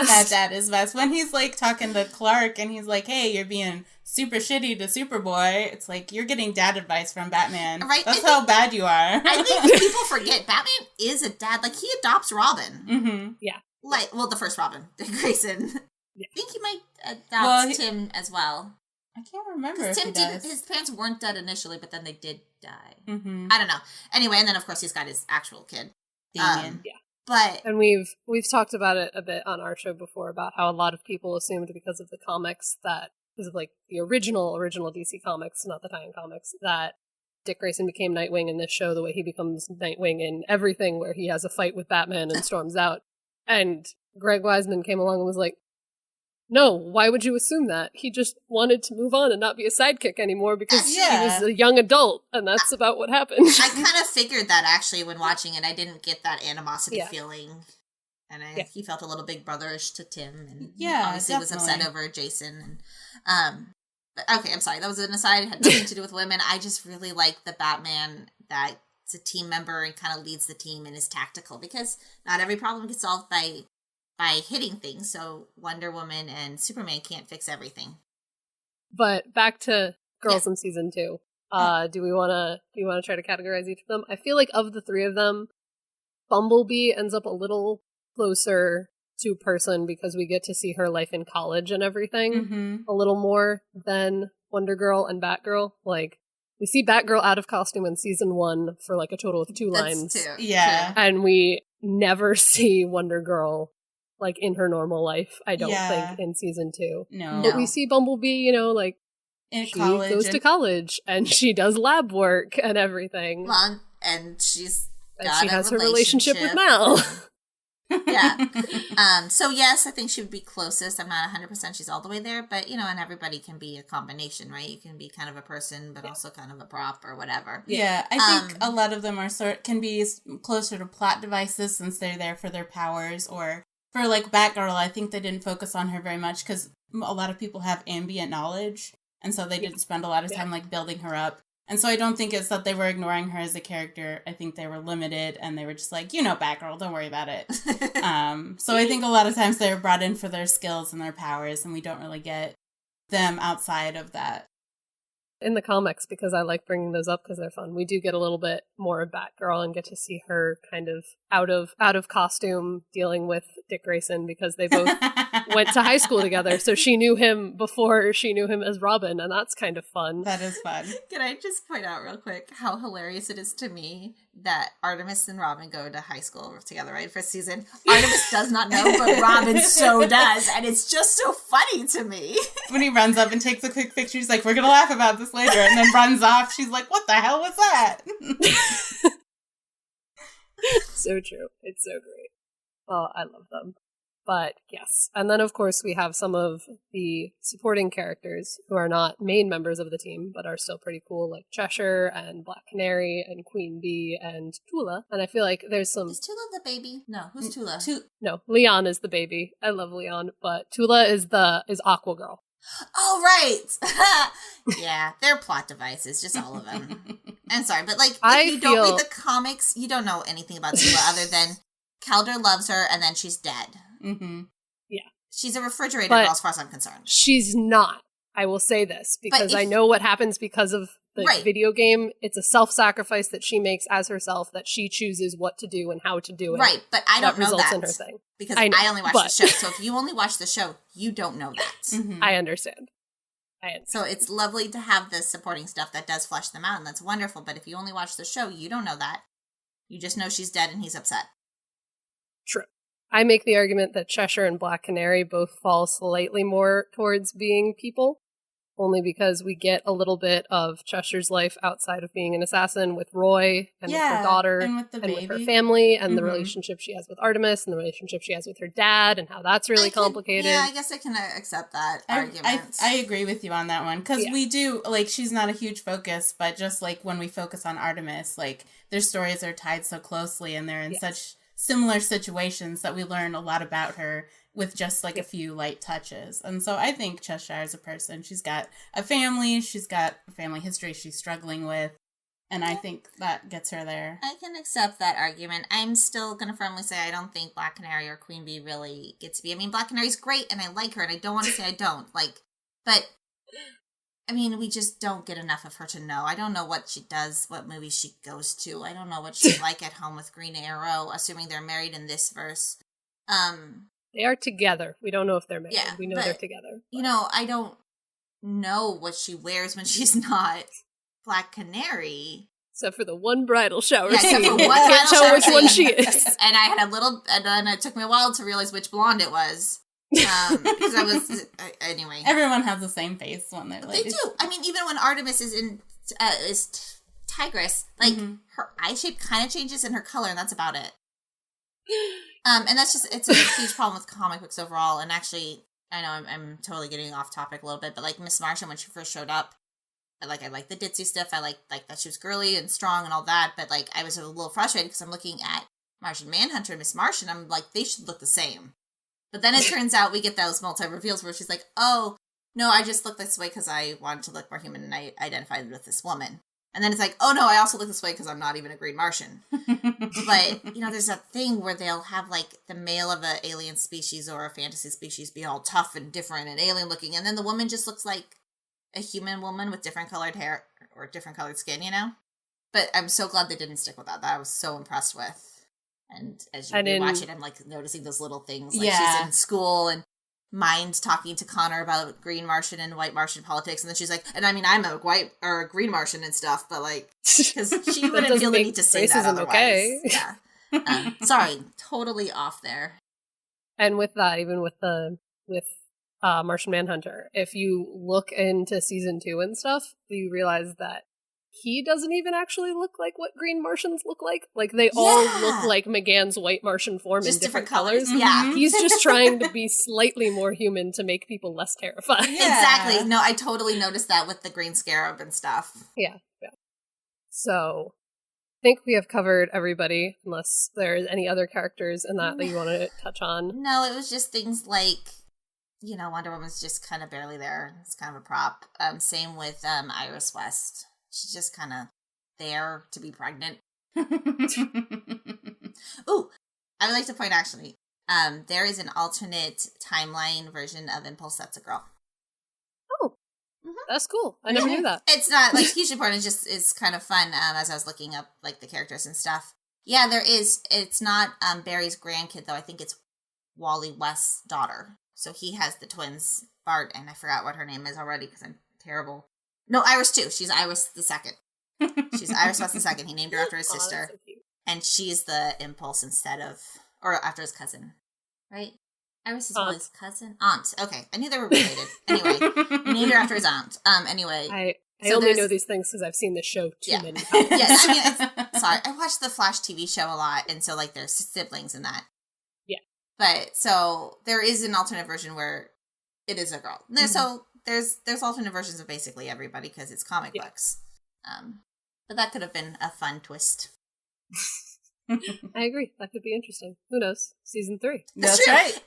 Bat Dad is best. When he's, like, talking to Clark and he's like, hey, you're being super shitty to Superboy, it's like, you're getting dad advice from Batman. Right? That's how bad you are. I think people forget Batman is a dad. Like, he adopts Robin. Mm-hmm. Yeah. Like, well, the first Robin, Dick Grayson. Yeah. I think he might adopt Tim as well. I can't remember if Tim he does. His parents weren't dead initially, but then they did die. Mm-hmm. I don't know. Anyway, and then of course he's got his actual kid, Damien. And we've talked about it a bit on our show before about how a lot of people assumed because of the comics because of like the original DC comics, not the tie-in comics, that Dick Grayson became Nightwing in this show the way he becomes Nightwing in everything, where he has a fight with Batman and storms out. And Greg Weisman came along and was like, no, why would you assume that? He just wanted to move on and not be a sidekick anymore because he was a young adult, and that's about what happened. I kind of figured that, actually, when watching it. I didn't get that animosity feeling. And he felt a little big brotherish to Tim, and obviously was upset over Jason. But okay, I'm sorry. That was an aside. It had nothing to do with women. I just really like the Batman that's a team member and kind of leads the team and is tactical, because not every problem gets solved by hitting things, so Wonder Woman and Superman can't fix everything. But back to girls in season 2. Do you want to try to categorize each of them? I feel like of the 3 of them, Bumblebee ends up a little closer to person because we get to see her life in college and everything a little more than Wonder Girl and Batgirl. Like, we see Batgirl out of costume in season 1 for like a total of 2 lines. That's 2. Yeah. And we never see Wonder Girl like in her normal life, I don't think, in season 2. No. But we see Bumblebee, like, in she goes to college and she does lab work and everything. Well, and she has her relationship with Mal. So yes, I think she would be closest. I'm not 100% she's all the way there, but and everybody can be a combination, right? You can be kind of a person, but also kind of a prop or whatever. Yeah, I think a lot of them can be closer to plot devices since they're there for their powers, or for, like, Batgirl, I think they didn't focus on her very much because a lot of people have ambient knowledge, and so they didn't spend a lot of time, like, building her up. And so I don't think it's that they were ignoring her as a character. I think they were limited and they were just like, Batgirl, don't worry about it. So I think a lot of times they were brought in for their skills and their powers, and we don't really get them outside of that. In the comics, because I like bringing those up because they're fun, we do get a little bit more of Batgirl and get to see her kind of out of costume dealing with Dick Grayson, because they both went to high school together, so she knew him before she knew him as Robin, and that's kind of fun. That is fun. Can I just point out real quick how hilarious it is to me that Artemis and Robin go to high school together, right? First season. Artemis does not know, but Robin so does, and it's just so funny to me. When he runs up and takes a quick picture, he's like, we're going to laugh about this later, and then runs off. She's like, what the hell was that? So true. It's so great. Oh, I love them. But yes. And then, of course, we have some of the supporting characters who are not main members of the team, but are still pretty cool, like Cheshire and Black Canary and Queen Bee and Tula. And I feel like there's some... Is Tula the baby? No, who's Tula? No, Leon is the baby. I love Leon. But Tula is Aqua Girl. Oh, right! Yeah, they're plot devices, just all of them. I'm sorry, but like, if you don't read the comics, you don't know anything about Tula other than Calder loves her and then she's dead. Mm-hmm. Yeah. She's a refrigerator girl as far as I'm concerned. She's not. I will say this, because I know what happens because of the video game. It's a self-sacrifice that she makes as herself, that she chooses what to do and how to do it. Right, but I don't know results that. In her thing. Because I only watch the show. So if you only watch the show, you don't know that. Mm-hmm. I understand. So it's lovely to have this supporting stuff that does flesh them out, and that's wonderful. But if you only watch the show, you don't know that. You just know she's dead and he's upset. True. I make the argument that Cheshire and Black Canary both fall slightly more towards being people, only because we get a little bit of Cheshire's life outside of being an assassin with Roy and with her daughter and with with her family, and the relationship she has with Artemis and the relationship she has with her dad and how that's really complicated. Yeah, I guess I can accept that argument. I agree with you on that one, because we do, like, she's not a huge focus, but just like when we focus on Artemis, like, their stories are tied so closely and they're in such similar situations that we learn a lot about her with just like a few light touches. And so I think Cheshire is a person. She's got a family. She's got a family history she's struggling with. And I think that gets her there. I can accept that argument. I'm still going to firmly say I don't think Black Canary or Queen Bee really get to be. I mean, Black Canary's great and I like her, and I don't want to say I don't. But I mean, we just don't get enough of her to know. I don't know what she does, what movies she goes to. I don't know what she's like at home with Green Arrow, assuming they're married in this verse. They are together. We don't know if they're married. Yeah, we know they're together. You know, I don't know what she wears when she's not Black Canary. Except for the one bridal shower scene. Except for one I can't tell which one she is. And I had and then it took me a while to realize which blonde it was. Because I was anyway. Everyone has the same face when they're like. They do. I mean, even when Artemis is in Tigress, like her eye shape kind of changes in her color, and that's about it. And that's just it's a huge problem with comic books overall. And actually, I know I'm totally getting off topic a little bit, but like Miss Martian when she first showed up, I like the ditzy stuff. I like that she was girly and strong and all that. But like I was a little frustrated because I'm looking at Martian Manhunter and Miss Martian. I'm like, they should look the same. But then it turns out we get those multi-reveals where she's like, oh, no, I just look this way because I wanted to look more human and I identified with this woman. And then it's like, oh, no, I also look this way because I'm not even a green Martian. But, you know, there's that thing where they'll have, like, the male of an alien species or a fantasy species be all tough and different and alien-looking. And then the woman just looks like a human woman with different colored hair or different colored skin, you know? But I'm so glad they didn't stick with that. That I was so impressed with. And as you watch it, I'm like noticing those little things. Like she's in school and Mind talking to Connor about green Martian and white Martian politics. And then she's like, and I mean, I'm a white or a green Martian and stuff, but like, because she wouldn't feel the need to say that otherwise. Okay. Yeah. Sorry, totally off there. And with that, even with Martian Manhunter, if you look into season 2 and stuff, you realize that he doesn't even actually look like what green Martians look like. Like, they all look like McGann's white Martian form just in different colors. Mm-hmm. Yeah. He's just trying to be slightly more human to make people less terrified. Yeah. Exactly. No, I totally noticed that with the green scarab and stuff. Yeah. So, I think we have covered everybody, unless there's any other characters in that you want to touch on. No, it was just things like, you know, Wonder Woman's just kind of barely there. It's kind of a prop. Same with Iris West. She's just kind of there to be pregnant. Ooh, I would like to point, actually, there is an alternate timeline version of Impulse that's a girl. Oh, that's cool. I never knew that. It's not, like, hugely important. It's kind of fun, as I was looking up, like, the characters and stuff. Yeah, there is. It's not Barry's grandkid, though. I think it's Wally West's daughter. So he has the twins, Bart, and I forgot what her name is already because I'm terrible. No, Iris, too. She's Iris the second. She's Iris West the second. He named her after his sister. That's so cute. And she's the Impulse instead of, or after his cousin, right? Iris is Wally's cousin? Aunt. Okay, I knew they were related. Anyway, he named her after his aunt. Anyway. I only know these things because I've seen the show too many times. Yeah, I mean, sorry, I watched the Flash TV show a lot, and so, like, there's siblings in that. Yeah. But, so, there is an alternate version where it is a girl. So, there's alternate versions of basically everybody because it's comic books. But that could have been a fun twist. I agree. That could be interesting. Who knows? Season 3. That's right.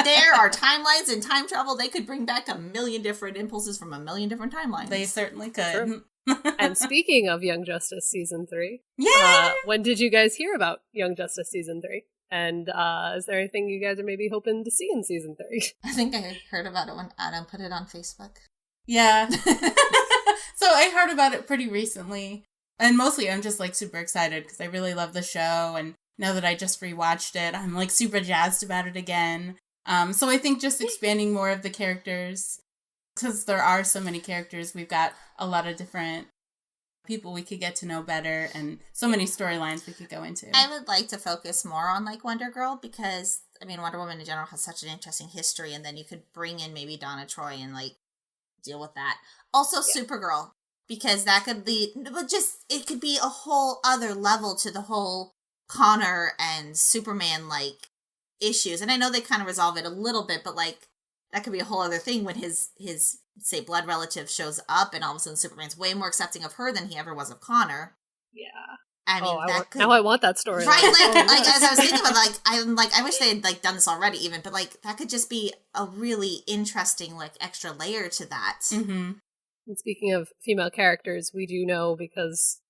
There are timelines and time travel. They could bring back a million different impulses from a million different timelines. They certainly could. And speaking of Young Justice Season 3, yeah, when did you guys hear about Young Justice Season 3? And is there anything you guys are maybe hoping to see in Season 3? I think I heard about it when Adam put it on Facebook. Yeah. So I heard about it pretty recently. And mostly I'm just, like, super excited because I really love the show. And now that I just rewatched it, I'm, like, super jazzed about it again. So I think just expanding more of the characters, because there are so many characters, we've got a lot of different people we could get to know better and so many storylines we could go into. I would like to focus more on, like, Wonder Girl because, I mean, Wonder Woman in general has such an interesting history, and then you could bring in maybe Donna Troy and, like, deal with that. Also, Supergirl. Because that could lead, but just, it could be a whole other level to the whole Connor and Superman, like, issues. And I know they kind of resolve it a little bit, but, like, that could be a whole other thing when his say, blood relative shows up and all of a sudden Superman's way more accepting of her than he ever was of Connor. Yeah. I mean, now I want that story. Right, like as I was thinking about, I wish they had, like, done this already even, but, like, that could just be a really interesting, like, extra layer to that. Mm-hmm. And speaking of female characters, we do know, because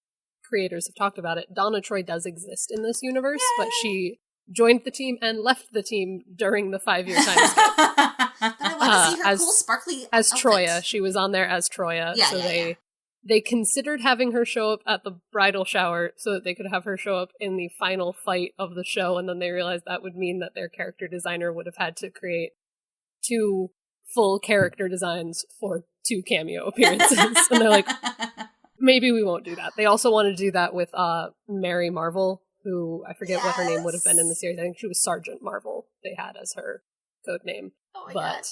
creators have talked about it, Donna Troy does exist in this universe, but she joined the team and left the team during the 5-year time skip. But I want to see her cool, sparkly as outfit. Troya. She was on there as Troya. They considered having her show up at the bridal shower so that they could have her show up in the final fight of the show, and then they realized that would mean that their character designer would have had to create 2 full character designs for 2 cameo appearances. And they're like, maybe we won't do that. They also wanted to do that with Mary Marvel, who I forget what her name would have been in the series. I think she was Sergeant Marvel they had as her code name. Oh my but God.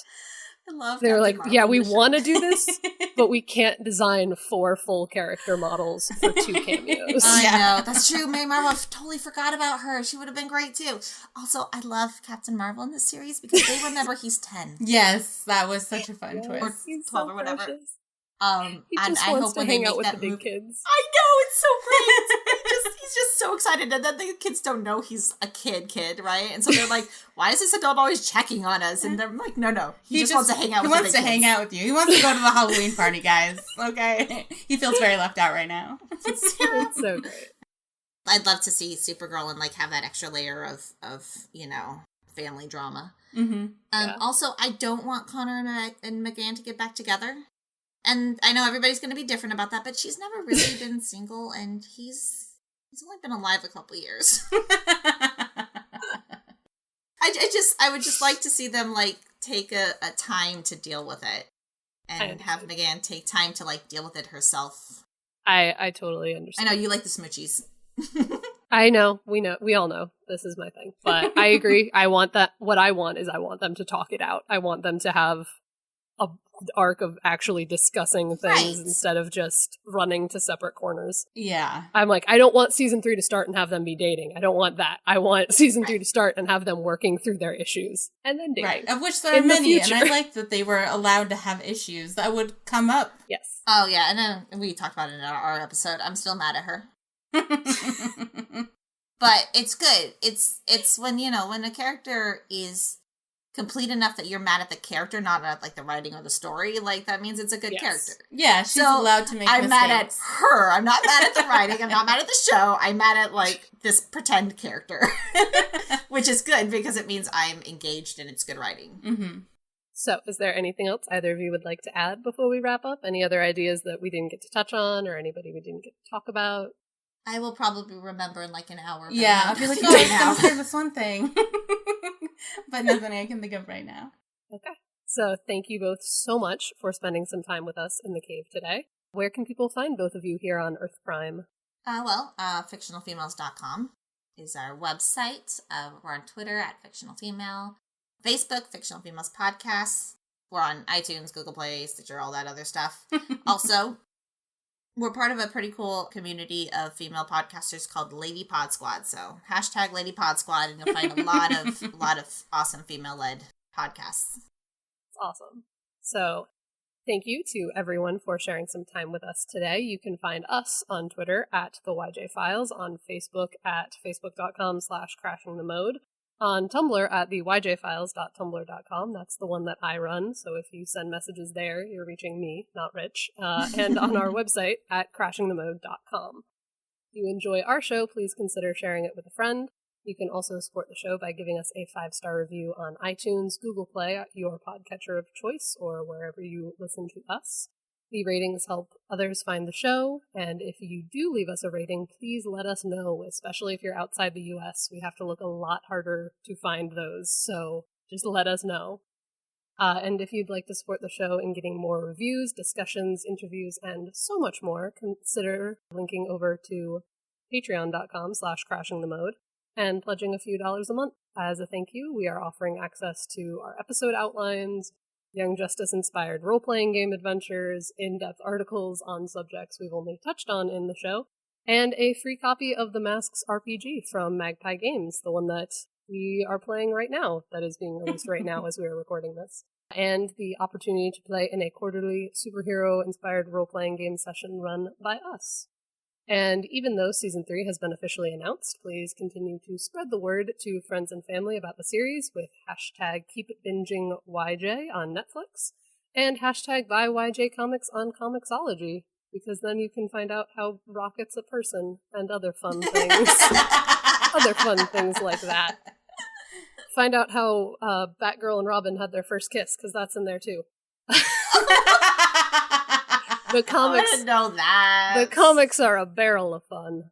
I love they were Captain like, Marvel yeah, we in the show. want to do this, but we can't design 4 full character models for 2 cameos. I know, that's true. Mary Marvel, I totally forgot about her. She would have been great too. Also, I love Captain Marvel in this series because they remember he's 10. Yes, that was such a fun twist. Or 12 or whatever. Precious. He He and just I wants hope to when hang they out make with that the big movie. kids. I know, it's so great. He's just so excited, and then the kids don't know he's a kid, right? And so they're like, "Why is this adult always checking on us?" And they're like, "No, he just wants to hang out with the big kids. He wants to hang out with you. He wants to go to the Halloween party, guys. Okay, he feels very left out right now. It's so great. I'd love to see Supergirl and, like, have that extra layer of family drama. Mm-hmm. Also, I don't want Connor and McGann to get back together. And I know everybody's going to be different about that, but she's never really been single, and he's only been alive a couple years. I would just like to see them, like, take a time to deal with it, and have McGann take time to, like, deal with it herself. I totally understand. I know you like the smoochies. I know, we all know this is my thing, but I agree. I want that. What I want is I want them to talk it out. I want them to have a arc of actually discussing things instead of just running to separate corners. Yeah. I'm like, I don't want season 3 to start and have them be dating. I don't want that. I want season 3 to start and have them working through their issues and then dating. Right, of which there are many, and I like that they were allowed to have issues that would come up. Yes. Oh, yeah, and then we talked about it in our episode. I'm still mad at her. But it's good. It's when, when a character is complete enough that you're mad at the character, not at like the writing or the story, like that means it's a good character. Yeah, she's allowed to make I'm mistakes. mad at her. I'm not mad at the writing. I'm not mad at the show. I'm mad at like this pretend character, which is good because it means I'm engaged and it's good writing. Mm-hmm. So, is there anything else either of you would like to add before we wrap up? Any other ideas that we didn't get to touch on or anybody we didn't get to talk about? I will probably remember in like an hour. Yeah, I'll be like, oh, I was going to say this one thing. But nothing I can think of right now. Okay. So thank you both so much for spending some time with us in the cave today. Where can people find both of you here on Earth Prime? Fictionalfemales.com is our website. We're on Twitter at Fictional Female. Facebook, Fictional Females Podcasts. We're on iTunes, Google Play, Stitcher, all that other stuff. Also, we're part of a pretty cool community of female podcasters called Lady Pod Squad. So hashtag Lady Pod Squad, and you'll find a lot of awesome female-led podcasts. It's awesome. So thank you to everyone for sharing some time with us today. You can find us on Twitter at the YJ Files, on Facebook at facebook.com/crashingthemode, on Tumblr at the yjfiles.tumblr.com. That's the one that I run, so if you send messages there, you're reaching me, not Rich. And on our website at crashingthemode.com. If you enjoy our show, please consider sharing it with a friend. You can also support the show by giving us a 5-star review on iTunes, Google Play, your podcatcher of choice, or wherever you listen to us. The ratings help others find the show, and if you do leave us a rating, please let us know, especially if you're outside the US. We have to look a lot harder to find those, so just let us know. And if you'd like to support the show in getting more reviews, discussions, interviews, and so much more, consider linking over to patreon.com/crashingthemode and pledging a few dollars a month. As a thank you, we are offering access to our episode outlines, Young Justice-inspired role-playing game adventures, in-depth articles on subjects we've only touched on in the show, and a free copy of the Masks RPG from Magpie Games, the one that we are playing right now, that is being released right now as we are recording this, and the opportunity to play in a quarterly superhero-inspired role-playing game session run by us. And even though Season 3 has been officially announced, please continue to spread the word to friends and family about the series with hashtag KeepBingingYJ on Netflix and hashtag BuyYJComics on Comixology, because then you can find out how Rocket's a person and other fun things. Other fun things like that. Find out how Batgirl and Robin had their first kiss, because that's in there too. The comics, I didn't know that. The comics are a barrel of fun.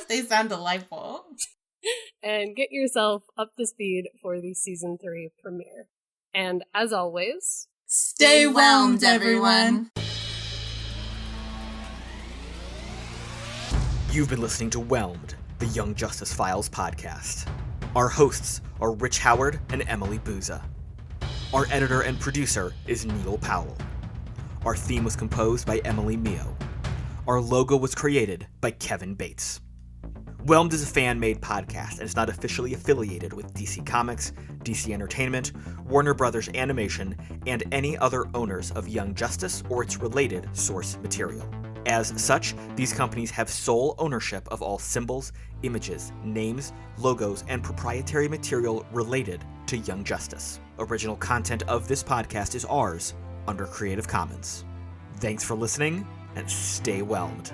They sound delightful. And get yourself up to speed for the Season 3 premiere. And as always, stay whelmed, everyone. You've been listening to Whelmed, the Young Justice Files podcast. Our hosts are Rich Howard and Emily Booza. Our editor and producer is Neil Powell. Our theme was composed by Emily Mio. Our logo was created by Kevin Bates. Whelmed is a fan-made podcast and is not officially affiliated with DC Comics, DC Entertainment, Warner Brothers Animation, and any other owners of Young Justice or its related source material. As such, these companies have sole ownership of all symbols, images, names, logos, and proprietary material related to Young Justice. Original content of this podcast is ours, under Creative Commons. Thanks for listening, and stay whelmed.